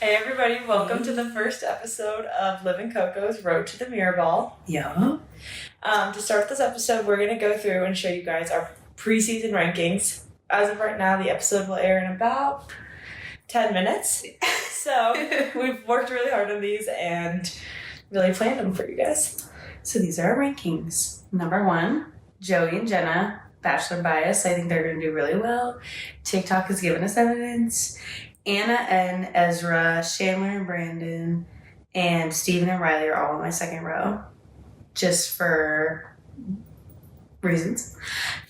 Hey everybody, welcome to the first episode of Living Coco's Road to the Mirror Ball. Yeah. To start this episode, we're going to go through and show you guys our preseason rankings. As of right now, the episode will air in about 10 minutes. So we've worked really hard on these and really planned them for you guys. So these are our rankings. Number 1, Joey and Jenna, Bachelor Bias. I think they're going to do really well. TikTok has given us evidence. Anna and Ezra, Chandler and Brandon, and Steven and Riley are all in my second row. Just for reasons.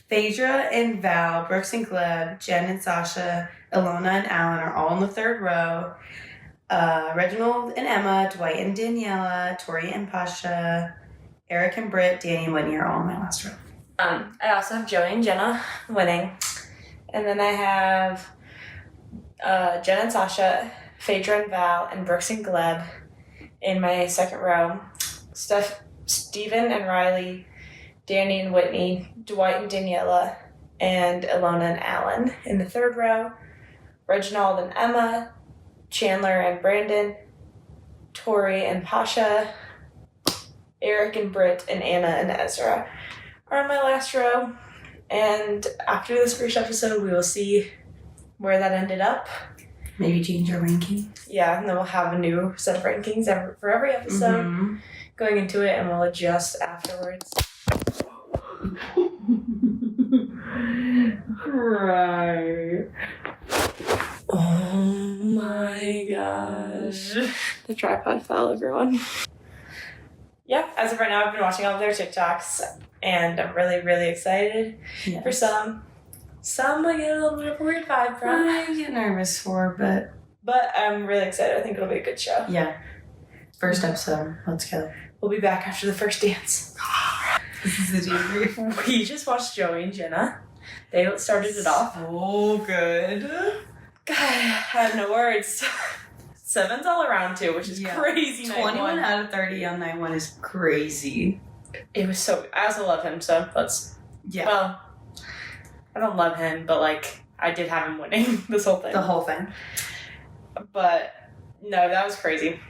Phaedra and Val, Brooks and Gleb, Jen and Sasha, Ilona and Alan are all in the third row. Reginald and Emma, Dwight and Daniela, Tori and Pasha, Eric and Britt, Danny and Whitney are all in my last row. I also have Joey and Jenna winning. And then I have Jen and Sasha, Phaedra and Val, and Brooks and Gleb in my second row. Steven and Riley, Danny and Whitney, Dwight and Daniela, and Ilona and Alan in the third row. Reginald and Emma, Chandler and Brandon, Tori and Pasha, Eric and Britt, and Anna and Ezra are in my last row. And after this first episode, we will see where that ended up. Maybe change our ranking. Yeah, and then we'll have a new set of rankings for every episode going into it, and we'll adjust afterwards. Right. Oh my gosh. The tripod fell, everyone. Yeah, as of right now, I've been watching all of their TikToks, and I'm really, really excited for some. Some I get a little bit of a weird vibe from. I get nervous for, But I'm really excited. I think it'll be a good show. yeah. First episode. Let's go. We'll be back after the first dance. This is the debrief. We just watched Joey and Jenna. They started it off. So good. God, I have no words. 7's all around too, which is crazy. 21 out of 30 on night 1 is crazy. It was so. I also love him, so let's. Yeah. Well, I don't love him, but like I did have him winning this whole thing. The whole thing. But no, that was crazy.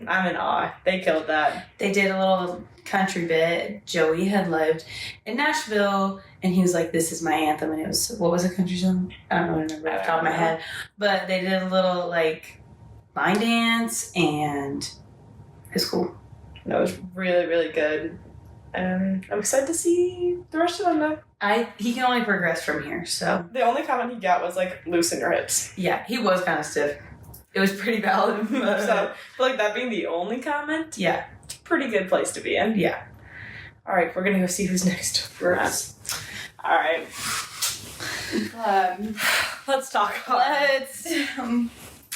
I'm in awe. They killed that. They did a little country bit. Joey had lived in Nashville, and he was like, "This is my anthem," and it was, what was the country song? I don't remember off the top of my head. But they did a little like line dance, and it was cool. That was really, really good. I'm excited to see the rest of them now. He can only progress from here, so. The only comment he got was like, loosen your hips. Yeah, he was kind of stiff. It was pretty valid. So, like that being the only comment, yeah. It's a pretty good place to be in. Yeah. All right, we're going to go see who's next for us. All right. Let's talk about Let's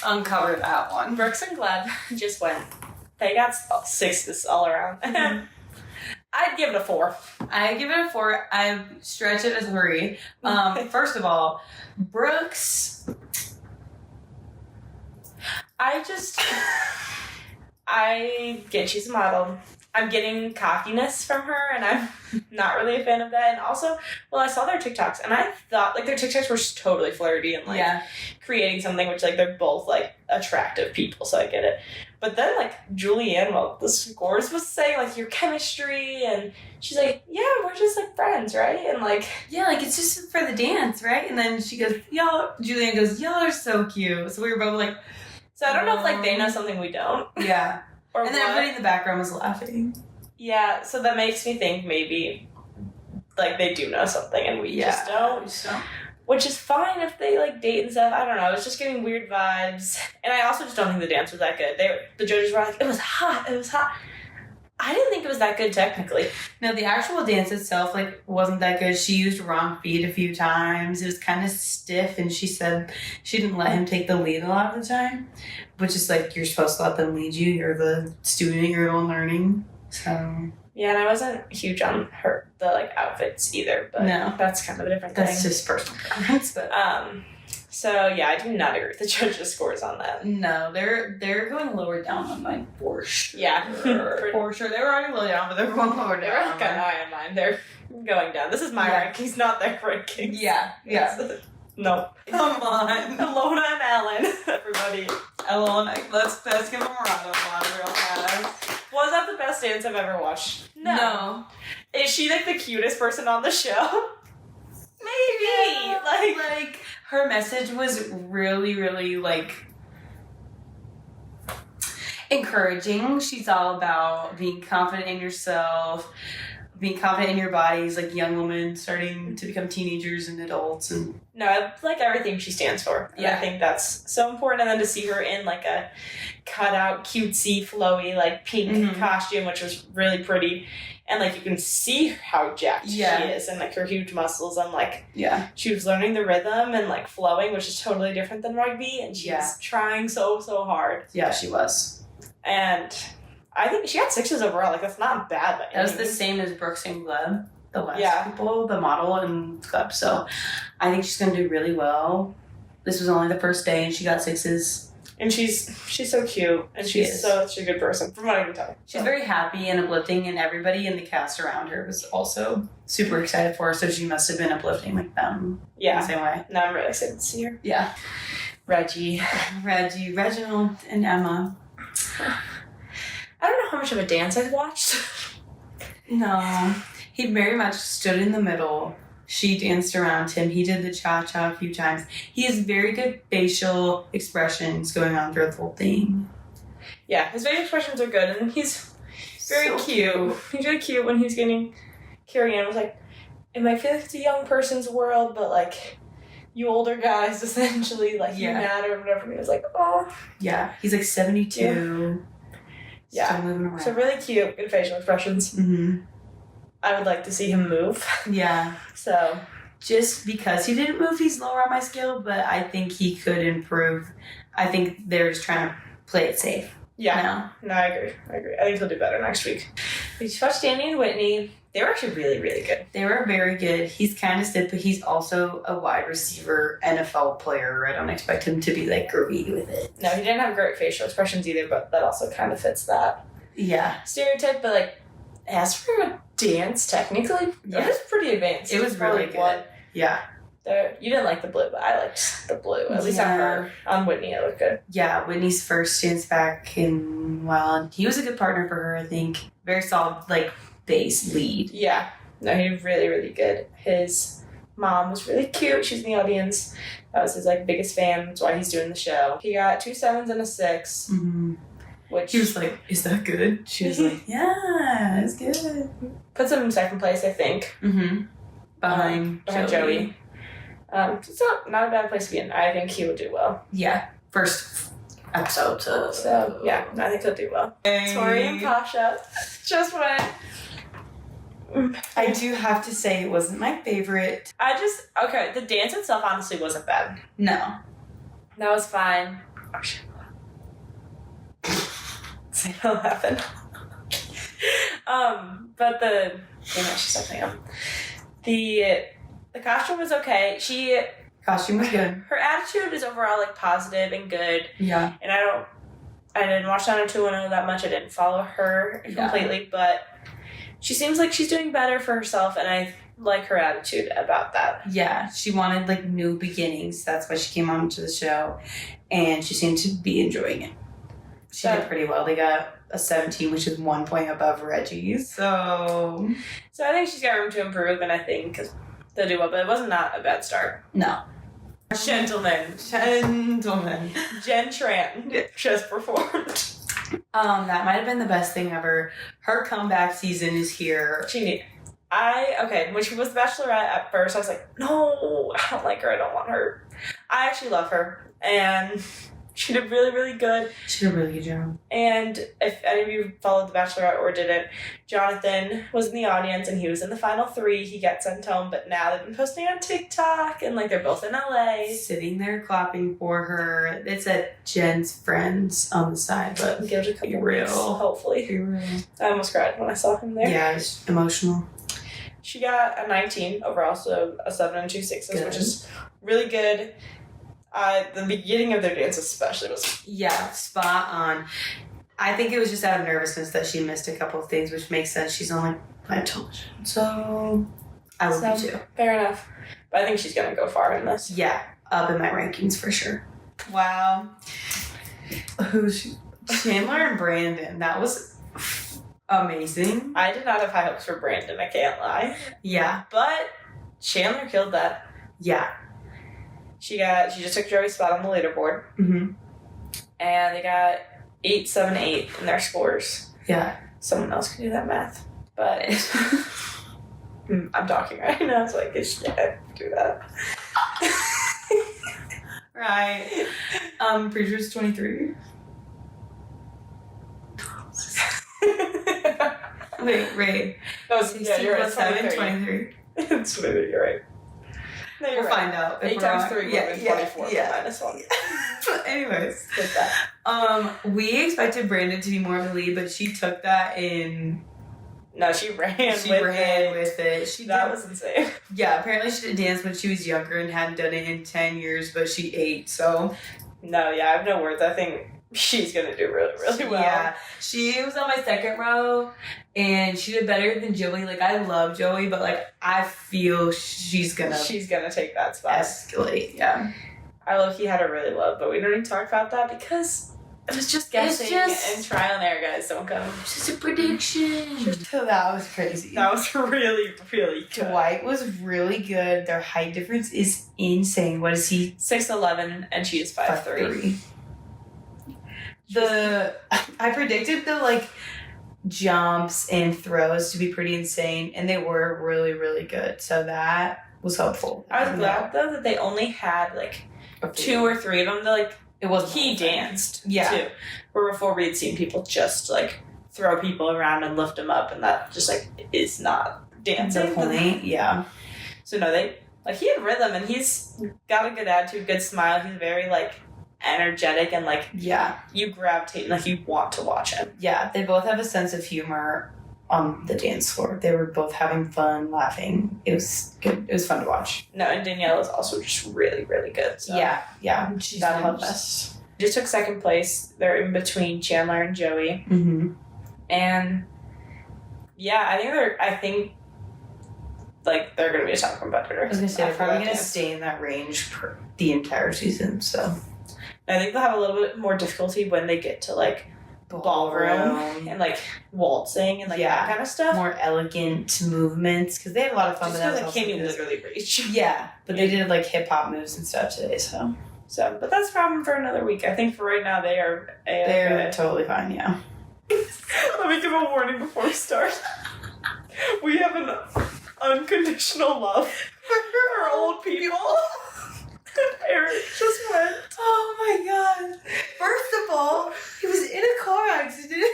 uncover that one. Brooks and Gleb just went. They got 6s all around. I'd give it a 4. I give it a 4. I stretch it as 3. First of all, Brooks. I get she's a model. I'm getting cockiness from her, and I'm not really a fan of that. And also, I saw their TikToks, and I thought, like, their TikToks were totally flirty and, like, creating something which, like, they're both, like, attractive people, so I get it. But then, like, Julianne, the scores was saying, like, your chemistry, and she's like, yeah, we're just, like, friends, right? And, like... Yeah, like, it's just for the dance, right? And then she goes, Julianne goes, y'all are so cute. So we were both like... So I don't know if, like, they know something we don't. Yeah. Or and then everybody in the background was laughing. Yeah, so that makes me think maybe, like, they do know something and we just don't. Which is fine if they, like, date and stuff. I don't know. It's just getting weird vibes. And I also just don't think the dance was that good. The judges were like, it was hot. I didn't think it was that good technically. No, the actual dance itself, like, wasn't that good. She used wrong feet a few times. It was kind of stiff, and she said she didn't let him take the lead a lot of the time, which is like, you're supposed to let them lead you. You're the student, you're the one learning. So yeah, and I wasn't huge on the like outfits either, but no, that's kind of a different thing. That's just personal preference, but so yeah, I do not agree with the judges' scores on that. No, they're going lower down on mine for sure. Yeah, for sure. They were already low down, but they're going lower down. They're kind of high on mine. They're going down. This is my rankings, not their rankings. Yeah. No. Come on. Ilona and Alan, everybody. Let's give him a round of applause real fast. Was that the best dance I've ever watched? No. Is she like the cutest person on the show? Maybe. Yeah, Like her message was really, really like encouraging. She's all about being confident in yourself, being confident in your bodies, like young women starting to become teenagers and adults. And No, I like everything she stands for. And Yeah. I think that's so important. And then to see her in like a cutout, cutesy, flowy, like pink costume, which was really pretty. And like you can see how jacked she is and like her huge muscles. And like she was learning the rhythm and like flowing, which is totally different than rugby. And she's trying so hard. Yeah, she was. And I think she got 6s overall. Like that's not bad. That was the same as Brooks and Gleb, the last people, the model and Gleb. So I think she's gonna do really well. This was only the first day and she got 6s. And she's so cute. And she's such a good person, from what I can tell. She's very happy and uplifting, and everybody in the cast around her was also super excited for her, so she must have been uplifting like them in the same way. No, I'm really excited to see her. Yeah. Reggie, Reginald, and Emma. I don't know how much of a dance I've watched. No. He very much stood in the middle. She danced around him. He did the cha-cha a few times. He has very good facial expressions going on throughout the whole thing. Yeah, his facial expressions are good, and he's very cute. He's really cute when he's getting Carrie Ann was like, it might feel like it's a young person's world, but like you older guys essentially, like you matter or whatever. And he was like, oh. Yeah, he's like 72. Yeah. Still moving around. So really cute, good facial expressions. Mm-hmm. I would like to see him move. Yeah. So just because he didn't move, he's lower on my scale, but I think he could improve. I think they're just trying to play it safe. Yeah. No, I agree. I think he'll do better next week. We watched Danny and Whitney. They were actually really, really good. They were very good. He's kind of stiff, but he's also a wide receiver NFL player. I don't expect him to be like groovy with it. No, he didn't have great facial expressions either, but that also kind of fits that stereotype. But like, as for a dance, technically, it was pretty advanced. It was really good. Yeah. You didn't like the blue, but I liked the blue. At least on her. On Whitney, it looked good. Yeah, Whitney's first dance back in a while. And he was a good partner for her, I think. Very solid, like, bass lead. Yeah. No, he was really, really good. His mom was really cute. She's in the audience. That was his, like, biggest fan. That's why he's doing the show. He got 2 7s and a 6. Mm-hmm. Which he was like, is that good? She was like, yeah, it's good. Puts him in second place, I think. Mm-hmm. Behind Joey. It's not a bad place to be in. I think he would do well. Yeah. First episode. So yeah, I think he'll do well. Hey. Tori and Pasha just went. I do have to say it wasn't my favorite. The dance itself honestly wasn't bad. No. That was fine. Oh shit. Say no laughing. But she's definitely the costume was okay. Costume was good. Her attitude is overall like positive and good. Yeah. And I didn't watch Donna 210 that much. I didn't follow her completely, but she seems like she's doing better for herself, and I like her attitude about that. Yeah, she wanted like new beginnings. That's why she came on to the show, and she seemed to be enjoying it. She did pretty well. They got a 17, which is 1 point above Reggie's. So I think she's got room to improve, and I think they'll do well. But it wasn't not a bad start. No. Gentlemen. Jen Tran just performed. That might have been the best thing ever. Her comeback season is here. When she was the Bachelorette at first, I was like, no, I don't like her. I don't want her. I actually love her. And she did really, really good. She did a really good job. And if any of you followed The Bachelorette or didn't, Jonathan was in the audience and he was in the final 3. He got sent home, but now they've been posting on TikTok and like they're both in LA. Sitting there clapping for her. It said Jen's friends on the side, but give it a couple real. weeks, hopefully. Be real. I almost cried when I saw him there. Yeah, it's emotional. She got a 19 overall, so a 7 and 2 6s, good. Which is really good. The beginning of their dance especially was... Yeah, spot on. I think it was just out of nervousness that she missed a couple of things, which makes sense. She's only playing television. So, I would be too. Fair enough. But I think she's going to go far in this. Yeah, up in my rankings for sure. Wow. Who's Chandler and Brandon? That was amazing. I did not have high hopes for Brandon, I can't lie. Yeah. But Chandler killed that. Yeah. She just took Joey's spot on the leaderboard. Mm-hmm. And they got 8, 7, 8 in their scores. Yeah. Someone else can do that math. But I'm talking right now, so I can't do that. Right. Pretty sure it's 23. Wait. That was, yeah, you're right. 7, 23. It's 23, you're right. No, you're We'll right. find out. 8 times 3 would have been 24 minus 1. But anyways. Get that. We expected Brandon to be more of the lead, but she took that in. No, she ran with it. That was insane. Yeah, apparently she did dance when she was younger and hadn't done it in 10 years, but she ate, so. No, yeah, I have no words. I think she's going to do really, really well. Yeah, she was on my second row, and she did better than Joey. Like, I love Joey, but, like, I feel she's going to take that spot. Escalate, yeah. I low-key had her really low, but we don't need to talk about that because it was just guessing and trial and error, guys. Don't come. It's just a prediction. So that was crazy. That was really, really good. Dwight was really good. Their height difference is insane. What is he? 6'11", and she is 5'3". I predicted the, like, jumps and throws to be pretty insane, and they were really, really good. So that was helpful. I was glad, though, that they only had, like, 2 or 3 of them. Like, it was he danced, yeah, too. Where before we'd seen people just, like, throw people around and lift them up, and that just, like, is not dancing. The point, yeah. So, no, he had rhythm, and he's got a good attitude, good smile. He's very, like, energetic, and, like, yeah, you gravitate, and, like, you want to watch him. Yeah, they both have a sense of humor on the dance floor. They were both having fun, laughing. It was good. It was fun to watch. No, and Danielle is also just really, really good. So yeah. That helped us. Just took second place. They're in between Chandler and Joey. Mm-hmm. And yeah, I think like they're gonna be a top competitor. I was gonna say they're probably gonna stay in that range for the entire season. So I think they'll have a little bit more difficulty when they get to like ballroom and like waltzing and like that kind of stuff. More elegant movements because they had a lot of fun. Just because can't you literally reach? Yeah, but they did like hip hop moves and stuff today. So, but that's a problem for another week. I think for right now they are. They're totally fine. Yeah. Let me give a warning before we start. We have an unconditional love for old people. Eric just went. Oh my god. First of all, he was in a car accident.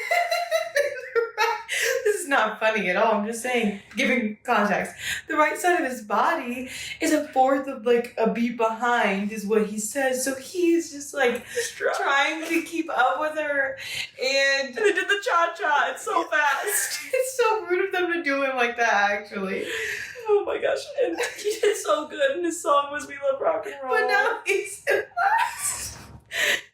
This is not funny at all. I'm just saying, giving context. The right side of his body is a fourth of like a beat behind, is what he says. So he's just like trying to keep up with her. And they did the cha-cha. It's so fast. It's so rude of them to do him like that, actually. Oh my gosh. And he did so good, and his song was We Love Rock and Roll. But now he's in last.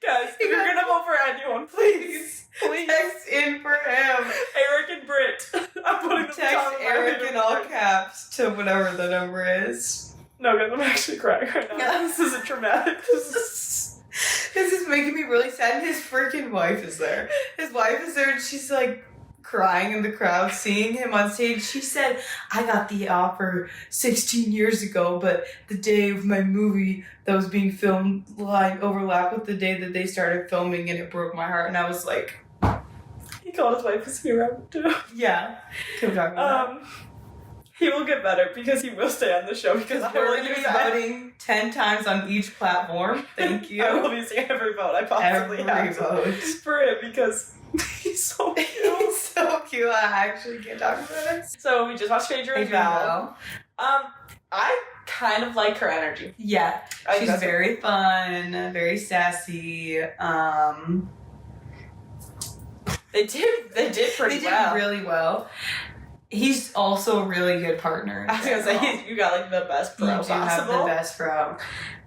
Guys, if you're gonna vote for anyone, please text in for him. Eric and Britt. I'm putting them text Eric in all caps to whatever the number is. No, guys, I'm actually crying right now. Yeah. This isn't traumatic. This is making me really sad. And his freaking wife is there. His wife is there, and she's like crying in the crowd, seeing him on stage. She said, I got the offer 16 years ago, but the day of my movie that was being filmed overlapped with the day that they started filming, and it broke my heart. And I was like, he called his wife his hero too. Yeah. Keep talking about he will get better because he will stay on the show because we're going to be voting 10 times on each platform. Thank you. I will be seeing every vote I possibly have for him because he's so cute. He's so cute. I actually can't talk about it. So we just watched Phaedra and Val. I kind of like her energy. Yeah. She's very fun, very sassy. They did pretty well. They did really well. He's also a really good partner. I was gonna say, you got like the best pro possible. You have the best pro.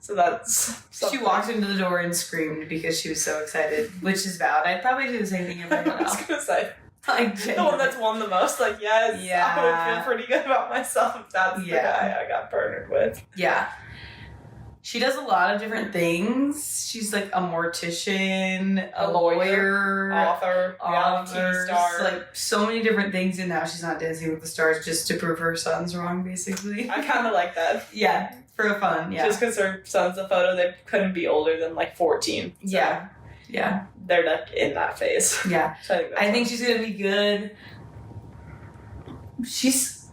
So that's something. She walked into the door and screamed because she was so excited, which is valid. I'd probably do the same thing if I I was gonna say. Like, the one that's won the most, like, yes, yeah. I would feel pretty good about myself if that's the guy I got partnered with. Yeah. She does a lot of different things. She's like a mortician, a lawyer, author, reality star. Like so many different things, and now she's not Dancing with the Stars just to prove her son's wrong, basically. I kind of like that. Yeah, for fun, yeah. Just because her son's a photo, they couldn't be older than like 14. So yeah. Yeah. They're like in that phase. Yeah. So I think she's going to be good. She's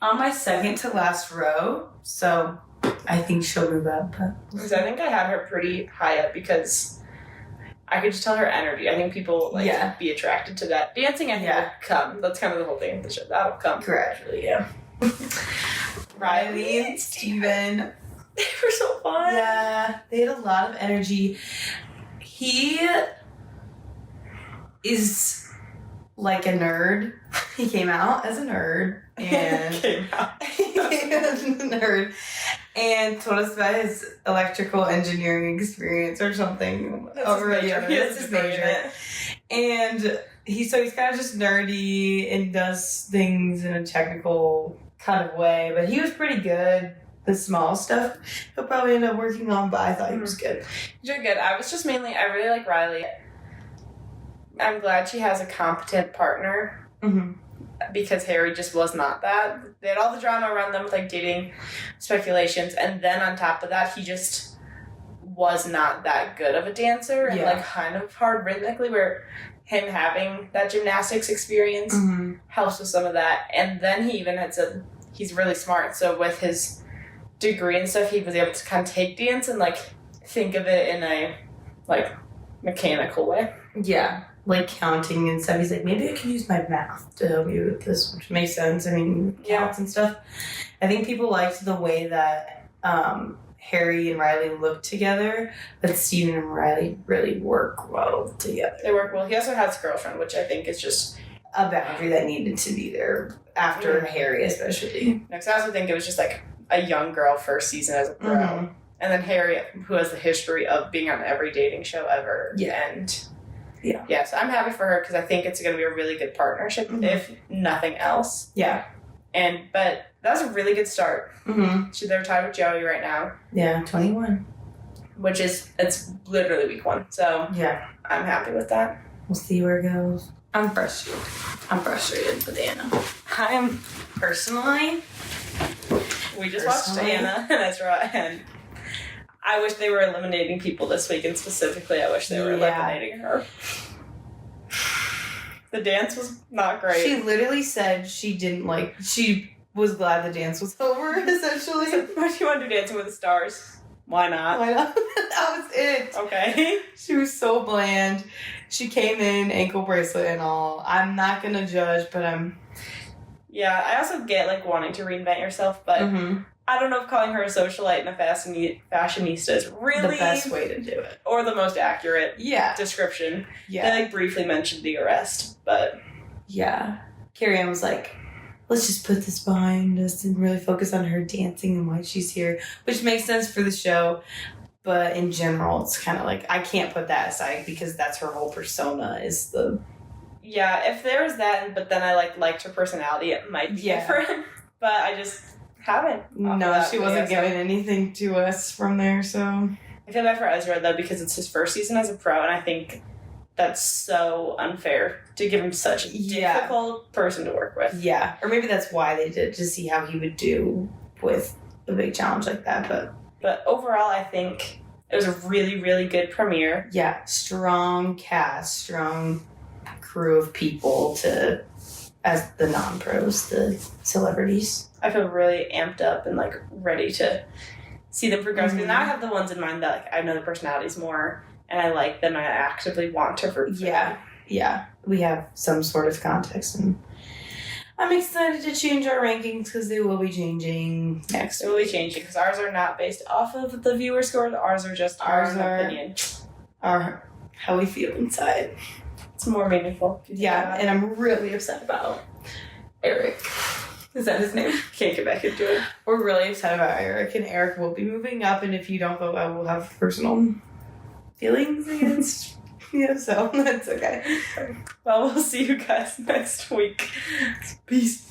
on my second to last row, so I think she'll move up. Because I think I had her pretty high up because I could just tell her energy. I think people be attracted to that. Dancing, I think, will come. That's kind of the whole thing of the show. That'll come. Gradually, yeah. Riley and Steven. They were so fun. Yeah, they had a lot of energy. He is like a nerd. He came out as a nerd and came out as a nerd and told us about his electrical engineering experience or something. That's his major. And he's kind of just nerdy and does things in a technical kind of way, but he was pretty good. The small stuff he'll probably end up working on, but I thought he was good. You're good. I really like Riley. I'm glad she has a competent partner because Harry just was not that. They had all the drama around them with like dating speculations, and then on top of that, he just was not that good of a dancer and like kind of hard rhythmically, where him having that gymnastics experience helps with some of that. And then he even had said he's really smart, so with his degree and stuff, he was able to kind of take dance and like think of it in a like mechanical way. Yeah, like counting and stuff. He's like, maybe I can use my math to help you with this, which makes sense. I mean, counts and stuff. I think people liked the way that Harry and Riley look together, but Steven and Riley really work well together. They work well. He also has a girlfriend, which I think is just a boundary that needed to be there after Harry, especially. Next, I also think it was just like a young girl first season as a pro. And then Harry, who has the history of being on every dating show ever. Yeah. And so I'm happy for her because I think it's going to be a really good partnership, if nothing else. Yeah. But that was a really good start. They're tied with Joey right now. Yeah, 21. Which is, it's literally week 1. So yeah, I'm happy with that. We'll see where it goes. I'm frustrated with Anna. I'm personally. We just watched Anna and Ezra, and I wish they were eliminating people this week, and specifically I wish they were eliminating her. The dance was not great. She literally said she was glad the dance was over, essentially. Why do you want to do Dancing with the Stars? Why not? That was it. Okay. She was so bland. She came in, ankle bracelet and all. I'm not going to judge, but I'm... Yeah, I also get, like, wanting to reinvent yourself, but I don't know if calling her a socialite and a fashionista is really... the best way to do it. Or the most accurate description. Yeah. They, like, briefly mentioned the arrest, but... Yeah. Carrie-Anne was like, let's just put this behind us and really focus on her dancing and why she's here, which makes sense for the show. But in general, it's kind of like, I can't put that aside because that's her whole persona is the... Yeah, if there was that, but then I liked her personality, it might be different. But I just haven't. No, she wasn't giving anything to us from there, so... I feel bad for Ezra, though, because it's his first season as a pro, and I think that's so unfair to give him such a difficult person to work with. Yeah, or maybe that's why they did, to see how he would do with a big challenge like that, But overall, I think it was a really, really good premiere. Yeah, strong cast, strong crew of people as the non-pros, the celebrities. I feel really amped up and like ready to see them progress. Because now I have the ones in mind that like I know the personalities more and I like them and I actively want to root for them. Yeah. We have some sort of context and I'm excited to change our rankings because they will be changing next. They will be changing because ours are not based off of the viewer scores. Ours are just our opinion. How we feel inside. It's more meaningful. Yeah, and I'm really upset about Eric. Is that his name? Can't get back into it. We're really upset about Eric, and Eric will be moving up, and if you don't vote, I will have personal feelings against you, so that's okay. Well, we'll see you guys next week. Peace.